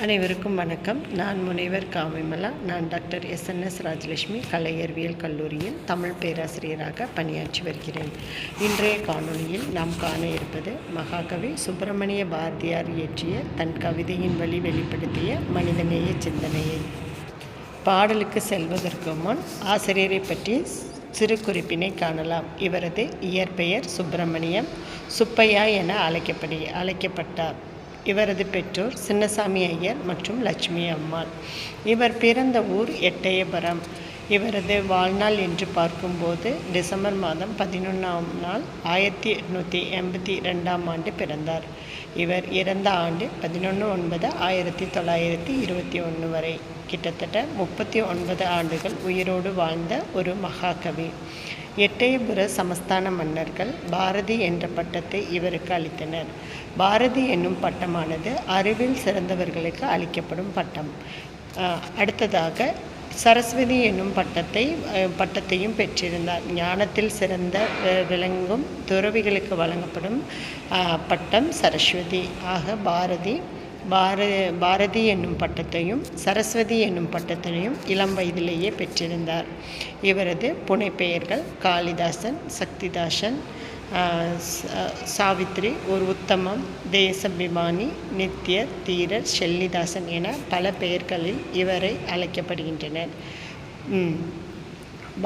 அனைவருக்கும் வணக்கம். நான் முனைவர் காவிமலா. நான் டாக்டர் எஸ்என்எஸ் ராஜலட்சுமி கலை அறிவியல் கல்லூரியில் தமிழ் பேராசிரியராக பணியாற்றி வருகிறேன். இன்றைய காணொளியில் நாம் காண இருப்பது மகாகவி சுப்பிரமணிய பாரதியார் இயற்றிய தன் கவிதையின் வழி வெளிப்படுத்திய மனிதநேய சிந்தனையை. பாடலுக்கு செல்வதற்கு முன் ஆசிரியரை பற்றி சிறு குறிப்பினை காணலாம். இவரது இயற்பெயர் சுப்பிரமணியம் சுப்பையா என அழைக்கப்பட்டார். இவரது பெற்றோர் சின்னசாமி ஐயர் மற்றும் லட்சுமி அம்மாள். இவர் பிறந்த ஊர் எட்டயபுரம். இவரது வாழ்நாள் என்று பார்க்கும்போது டிசம்பர் மாதம் 11ஆம் நாள் 1882ஆம் ஆண்டு பிறந்தார். இவர் இறந்த ஆண்டு 11/9/1921 வரை. கிட்டத்தட்ட 39 ஆண்டுகள் உயிரோடு வாழ்ந்த ஒரு மகாகவி. எட்டயபுர சமஸ்தான மன்னர்கள் பாரதி என்ற பட்டத்தை இவருக்கு அளித்தனர். பாரதி என்னும் பட்டமானது அறிவில் சிறந்தவர்களுக்கு அளிக்கப்படும் பட்டம். அடுத்ததாக சரஸ்வதி என்னும் பட்டத்தையும் பெற்றிருந்தார். ஞானத்தில் சிறந்த விளங்கும் துறவிகளுக்கு வழங்கப்படும் பட்டம் சரஸ்வதி. ஆக பாரதி என்னும் பட்டத்தையும் சரஸ்வதி என்னும் பட்டத்தையும் இளம் வயதிலேயே பெற்றிருந்தார். இவரது புனைப்பெயர்கள் காளிதாசன், சக்திதாசன், சாவித்ரி, ஒரு உத்தமம், தேசபிமானி, நித்ய, தீரர், ஷெல்லிதாசன் என பல பெயர்களில் இவரை அழைக்கப்படுகின்றனர்.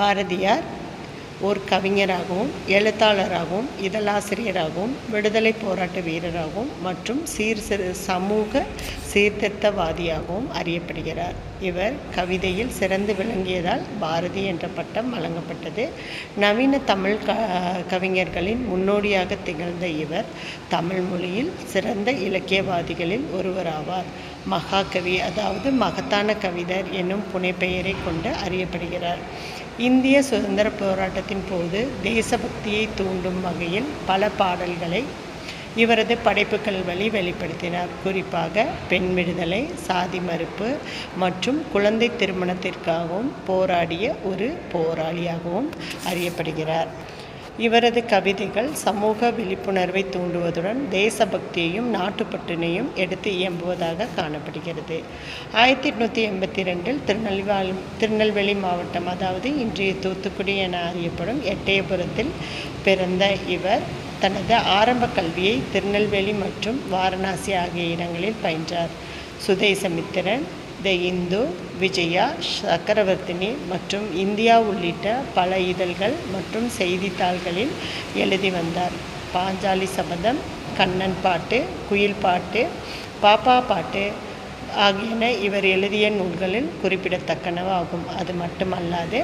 பாரதியார் ஒரு கவிஞராகவும் எழுத்தாளராகவும் இதழாசிரியராகவும் விடுதலை போராட்ட வீரராகவும் மற்றும் சமூக சீர்திருத்தவாதியாகவும் அறியப்படுகிறார். இவர் கவிதையில் சிறந்து விளங்கியதால் பாரதி என்ற பட்டம் வழங்கப்பட்டது. நவீன தமிழ் கவிஞர்களின் முன்னோடியாக திகழ்ந்த இவர் தமிழ் மொழியில் சிறந்த இலக்கியவாதிகளில் ஒருவராவார். மகாகவி, அதாவது மகத்தான கவிஞர் என்னும் புனைப்பெயரை கொண்டு அறியப்படுகிறார். இந்திய சுதந்திர போராட்டத்தின் போது தேசபக்தியை தூண்டும் வகையில் பல பாடல்களை இவரது படைப்புகள் வழி வெளிப்படுத்தினார். குறிப்பாக பெண் விடுதலை, சாதி மறுப்பு மற்றும் குழந்தை திருமணத்திற்காகவும் போராடிய ஒரு போராளியாகவும் அறியப்படுகிறார். இவரது கவிதைகள் சமூக விழிப்புணர்வை தூண்டுவதுடன் தேசபக்தியையும் நாட்டுப்பற்றினையும் எடுத்து இயம்புவதாக காணப்படுகிறது. 1882இல் திருநெல்வேலி மாவட்டம், அதாவது இன்றைய தூத்துக்குடி என அறியப்படும் எட்டயபுரத்தில் பிறந்த இவர் தனது ஆரம்ப கல்வியை திருநெல்வேலி மற்றும் வாரணாசி ஆகிய இடங்களில் பயின்றார். சுதேசமித்திரன், த இந்து, விஜயா, சக்கரவர்த்தினி மற்றும் இந்தியா உள்ளிட்ட பல இதழ்கள் மற்றும் செய்தித்தாள்களில் எழுதி வந்தார். பாஞ்சாலி சபதம், கண்ணன் பாட்டு, குயில் பாட்டு, பாப்பா பாட்டு ஆகியன இவர் எழுதிய நூல்களில் குறிப்பிடத்தக்கனவாகும். அது மட்டுமல்லாது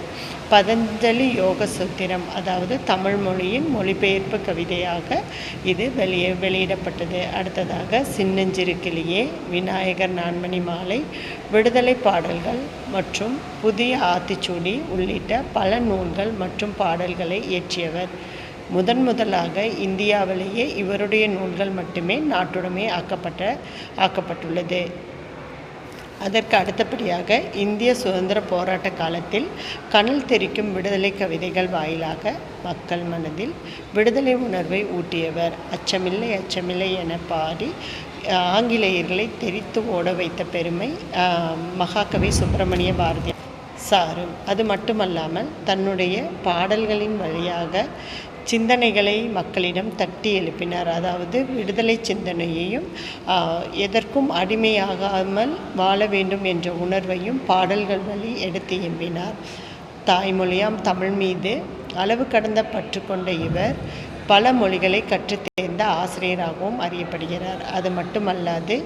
பதஞ்சலி யோக சூத்திரம், அதாவது தமிழ் மொழியின் மொழிபெயர்ப்பு கவிதையாக இது வெளியிடப்பட்டது. அடுத்ததாக சின்னஞ்சிறு கிளியே, விநாயகர் நான்மணி மாலை, விடுதலை பாடல்கள் மற்றும் புதிய ஆத்திச்சூடி உள்ளிட்ட பல நூல்கள் மற்றும் பாடல்களை இயற்றியவர். முதலாக இந்தியாவிலேயே இவருடைய நூல்கள் மட்டுமே நாட்டுடைமை ஆக்கப்பட்டுள்ளது. அதற்கு அடுத்தபடியாக இந்திய சுதந்திர போராட்ட காலத்தில் கனல் தெரிக்கும் விடுதலை கவிதைகள் வாயிலாக மக்கள் மனதில் விடுதலை உணர்வை ஊட்டியவர். அச்சமில்லை அச்சமில்லை என பாடி ஆங்கிலேயர்களை தெரித்து ஓட வைத்த பெருமை மகாகவி சுப்பிரமணிய பாரதியார் சாரும். அது மட்டுமல்லாமல் தன்னுடைய பாடல்களின் வழியாக சிந்தனைகளை மக்களிடம் தட்டி எழுப்பினார். அதாவது விடுதலை சிந்தனையையும் எதற்கும் அடிமையாகாமல் வாழ வேண்டும் என்ற உணர்வையும் பாடல்கள் வழி எடுத்து எம்பினார். தாய்மொழியாம் தமிழ் மீது அளவு கடந்த பற்று கொண்ட இவர் பல மொழிகளை கற்றுத் தேர்ந்த ஆசிரியராகவும் அறியப்படுகிறார். அது மட்டுமல்லாது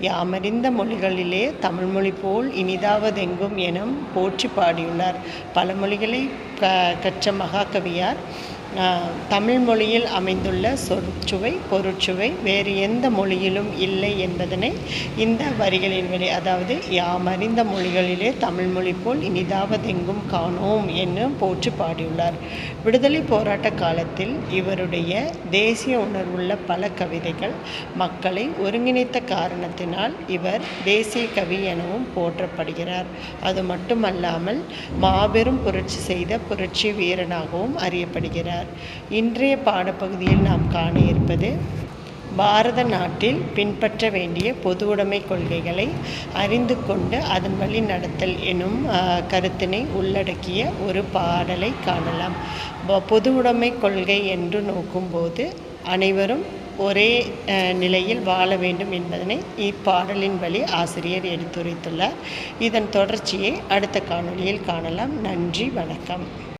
யாமறிந்த மொழிகளிலே தமிழ்மொழி போல் இனிதாவதெங்கும் எனும் போற்றி பாடியுள்ளார். பல மொழிகளை கற்ற மகாகவியார் தமிழ் மொழியில் அமைந்துள்ள சொற்சுவை, பொருட்சுவை வேறு எந்த மொழியிலும் இல்லை என்பதனை இந்த வரிகளின் வழி, அதாவது யாமறிந்த மொழிகளிலே தமிழ் மொழி போல் இனிதாவதெங்கும் காணோம் என்னும் போற்றி பாடியுள்ளார். விடுதலை போராட்ட காலத்தில் இவருடைய தேசிய உணர்வுள்ள பல கவிதைகள் மக்களை ஒருங்கிணைத்த காரணத்தினால் இவர் தேசிய கவி எனவும் போற்றப்படுகிறார். அது மட்டுமல்லாமல் மாபெரும் புரட்சி செய்த புரட்சி வீரனாகவும் அறியப்படுகிறார். இன்றைய பாடப்பகுதியில் நாம் காண இருப்பது பாரத நாட்டில் பின்பற்ற வேண்டிய பொதுவுடைமை கொள்கைகளை அறிந்து கொண்டு அதன் வழி நடத்தல் எனும் கருத்தினை உள்ளடக்கிய ஒரு பாடலை காணலாம். பொதுவுடைமை கொள்கை என்று நோக்கும்போது அனைவரும் ஒரே நிலையில் வாழ வேண்டும் என்பதனை இப்பாடலின் வழி ஆசிரியர் எடுத்துரைத்துள்ளார். இதன் தொடர்ச்சியை அடுத்த காணொளியில் காணலாம். நன்றி, வணக்கம்.